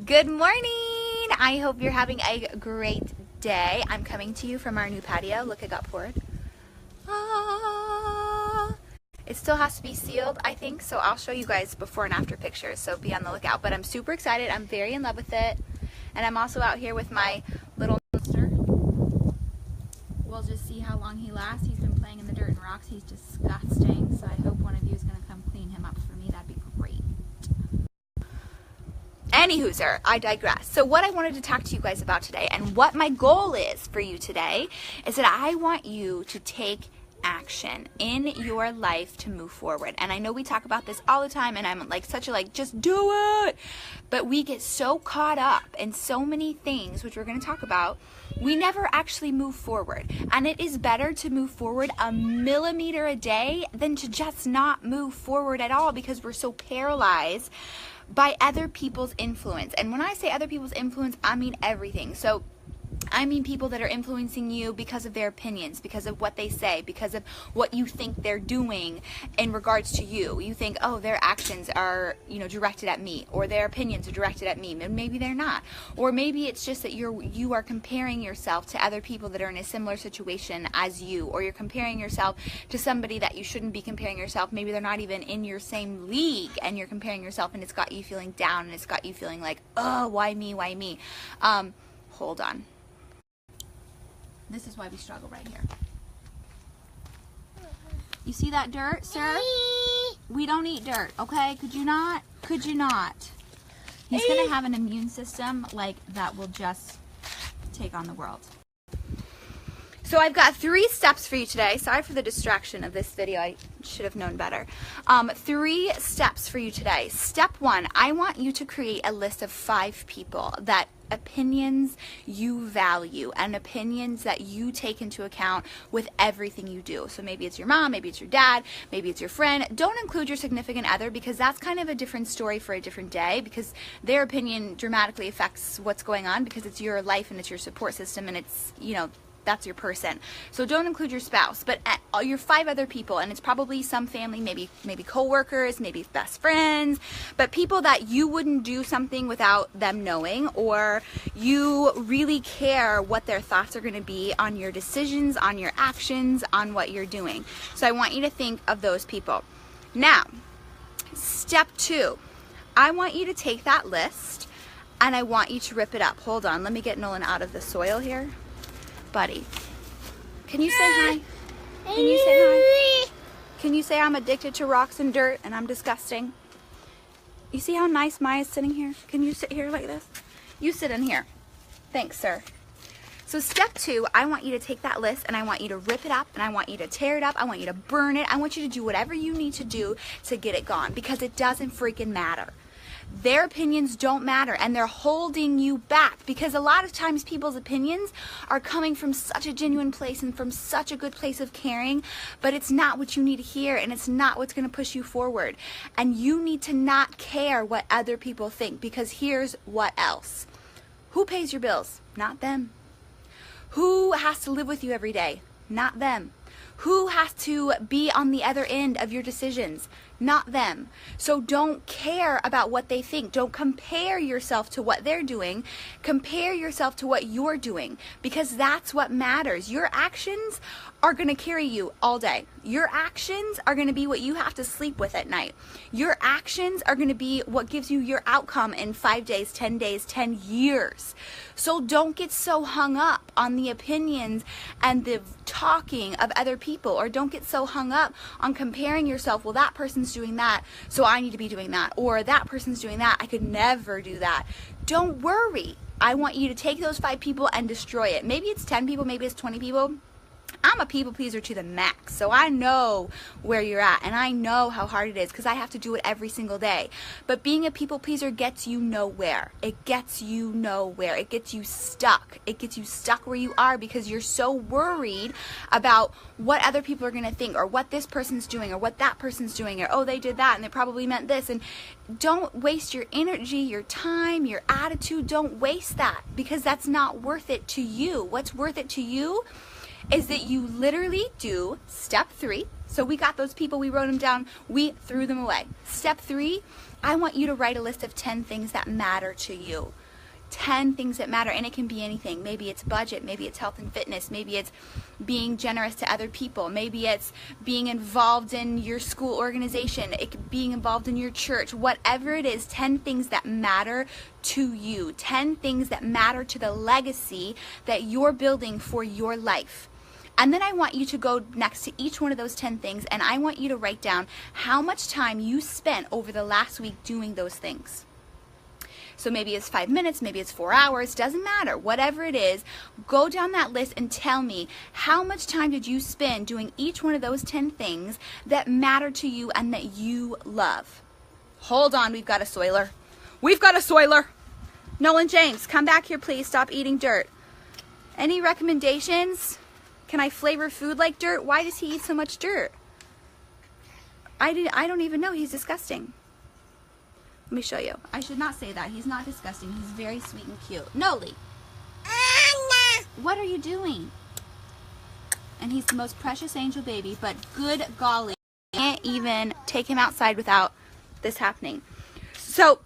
Good morning! I hope you're having a great day. I'm coming to you from our new patio. Look, it got poured. Ah. It still has to be sealed, I think, so I'll show you guys before and after pictures, so be on the lookout. But I'm super excited. I'm very in love with it. And I'm also out here with my little monster. We'll just see how long he lasts. He's been playing in the dirt and rocks. He's disgusting, so I hope one of you is going to come clean him up for me. That'd be great. Anywhooser, I digress. So what I wanted to talk to you guys about today and what my goal is for you today is that I want you to take action in your life to move forward. And I know we talk about this all the time and I'm like such a just do it. But we get so caught up in so many things, which we're going to talk about, we never actually move forward. And it is better to move forward a millimeter a day than to just not move forward at all because we're so paralyzed by other people's influence. And when I say other people's influence, I mean everything. So I mean people that are influencing you because of their opinions, because of what they say, because of what you think they're doing in regards to you. You think, oh, their actions are, directed at me, or their opinions are directed at me, and maybe they're not. Or maybe it's just that you are comparing yourself to other people that are in a similar situation as you, or you're comparing yourself to somebody that you shouldn't be comparing yourself. Maybe they're not even in your same league, and you're comparing yourself, and it's got you feeling down, and it's got you feeling like, oh, why me, why me? Hold on. This is why we struggle right here. You see that dirt, sir? We don't eat dirt, okay? Could you not? Could you not? He's going to have an immune system that will just take on the world. So I've got 3 steps for you today. Sorry for the distraction of this video. I should have known better. 3 steps for you today. Step 1, I want you to create a list of 5 people that opinions you value and opinions that you take into account with everything you do. So maybe it's your mom, maybe it's your dad, maybe it's your friend. Don't include your significant other because that's kind of a different story for a different day because their opinion dramatically affects what's going on because it's your life and it's your support system and it's, that's your person. So don't include your spouse, but your 5 other people, and it's probably some family, maybe co-workers, maybe best friends, but people that you wouldn't do something without them knowing, or you really care what their thoughts are going to be on your decisions, on your actions, on what you're doing. So I want you to think of those people. Now, step 2, I want you to take that list and I want you to rip it up. Hold on, let me get Nolan out of the soil here. Buddy, can you say hi? Can you say hi? Can you say I'm addicted to rocks and dirt and I'm disgusting? You see how nice Maya's sitting here? Can you sit here like this? You sit in here. Thanks, sir. So step 2, I want you to take that list and I want you to rip it up and I want you to tear it up. I want you to burn it. I want you to do whatever you need to do to get it gone because it doesn't freaking matter. Their opinions don't matter and they're holding you back because a lot of times people's opinions are coming from such a genuine place and from such a good place of caring, but it's not what you need to hear and it's not what's going to push you forward. And you need to not care what other people think because here's what else. Who pays your bills? Not them. Who has to live with you every day? Not them. Who has to be on the other end of your decisions? Not them. So don't care about what they think. Don't compare yourself to what they're doing. Compare yourself to what you're doing because that's what matters. Your actions are going to carry you all day. Your actions are going to be what you have to sleep with at night. Your actions are going to be what gives you your outcome in 5 days, 10 days, 10 years. So don't get so hung up on the opinions and the talking of other people, or don't get so hung up on comparing yourself. Well, that person's doing that, so I need to be doing that, or that person's doing that, I could never do that. Don't worry. I want you to take those 5 people and destroy it. Maybe it's 10 people, maybe it's 20 people. I'm a people pleaser to the max, so I know where you're at and I know how hard it is because I have to do it every single day. But being a people pleaser gets you nowhere. It gets you nowhere. It gets you stuck. It gets you stuck where you are because you're so worried about what other people are going to think or what this person's doing or what that person's doing or oh, they did that and they probably meant this. And don't waste your energy, your time, your attitude. Don't waste that because that's not worth it to you. What's worth it to you is that you literally do step 3. So we got those people, we wrote them down, we threw them away. Step 3, I want you to write a list of 10 things that matter to you. 10 things that matter, and it can be anything. Maybe it's budget, maybe it's health and fitness, maybe it's being generous to other people, maybe it's being involved in your school organization, it could being involved in your church, whatever it is. 10 things that matter to you, 10 things that matter to the legacy that you're building for your life. And then I want you to go next to each one of those 10 things, and I want you to write down how much time you spent over the last week doing those things. So maybe it's 5 minutes, maybe it's 4 hours, doesn't matter. Whatever it is, go down that list and tell me how much time did you spend doing each one of those 10 things that matter to you and that you love. Hold on, we've got a soiler. We've got a soiler. Nolan James, come back here, please. Stop eating dirt. Any recommendations? Can I flavor food like dirt? Why does he eat so much dirt? I don't even know. He's disgusting. Let me show you. I should not say that. He's not disgusting. He's very sweet and cute. Noli. Anna. What are you doing? And he's the most precious angel baby, but good golly, I can't even take him outside without this happening. So,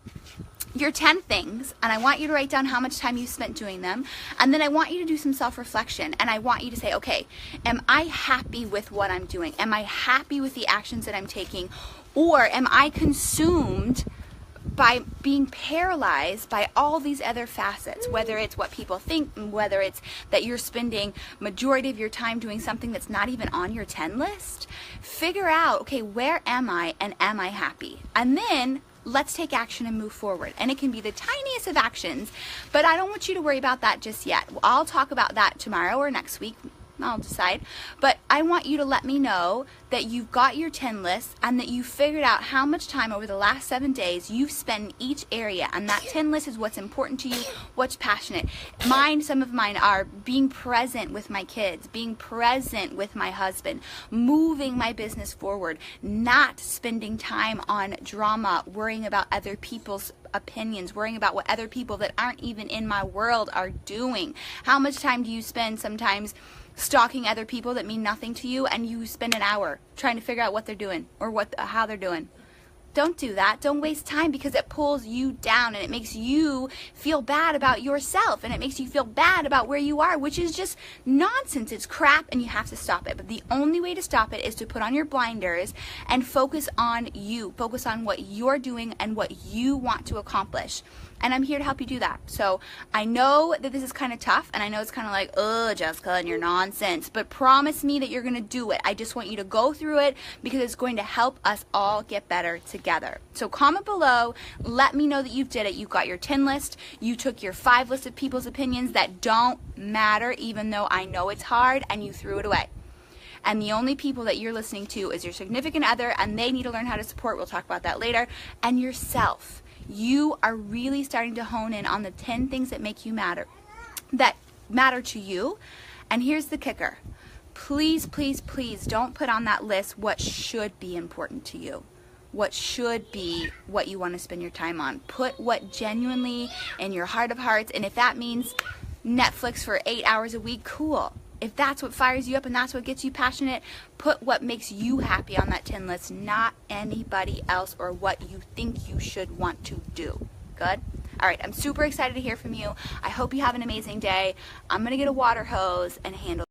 your 10 things, and I want you to write down how much time you spent doing them, and then I want you to do some self-reflection, and I want you to say, okay, am I happy with what I'm doing? Am I happy with the actions that I'm taking? Or am I consumed by being paralyzed by all these other facets, whether it's what people think, whether it's that you're spending majority of your time doing something that's not even on your 10 list? Figure out, okay, where am I, and am I happy? And then let's take action and move forward. And it can be the tiniest of actions, but I don't want you to worry about that just yet. I'll talk about that tomorrow or next week. I'll decide. But I want you to let me know that you've got your 10 list and that you figured out how much time over the last 7 days you've spent in each area. And that 10 list is what's important to you, what's passionate. Some of mine are being present with my kids, being present with my husband, moving my business forward, not spending time on drama, worrying about other people's opinions, worrying about what other people that aren't even in my world are doing. How much time do you spend sometimes stalking other people that mean nothing to you, and you spend an hour trying to figure out what they're doing or how they're doing? Don't do that. Don't waste time, because it pulls you down and it makes you feel bad about yourself, and it makes you feel bad about where you are, which is just nonsense. It's crap, and you have to stop it. But the only way to stop it is to put on your blinders and focus on you. Focus on what you're doing and what you want to accomplish. And I'm here to help you do that. So I know that this is kind of tough, and I know it's kind of like, oh, Jessica, and your nonsense, but promise me that you're going to do it. I just want you to go through it, because it's going to help us all get better together. So comment below. Let me know that you did it. You got your 10 list. You took your 5 list of people's opinions that don't matter, even though I know it's hard, and you threw it away. And the only people that you're listening to is your significant other, and they need to learn how to support. We'll talk about that later. And yourself. You are really starting to hone in on the 10 things that make you matter, that matter to you. And here's the kicker. Please, please, please don't put on that list what should be important to you. What should be what you want to spend your time on. Put what genuinely in your heart of hearts, and if that means Netflix for 8 hours a week, cool. If that's what fires you up and that's what gets you passionate, put what makes you happy on that 10 list, not anybody else or what you think you should want to do. Good? All right, I'm super excited to hear from you. I hope you have an amazing day. I'm going to get a water hose and handle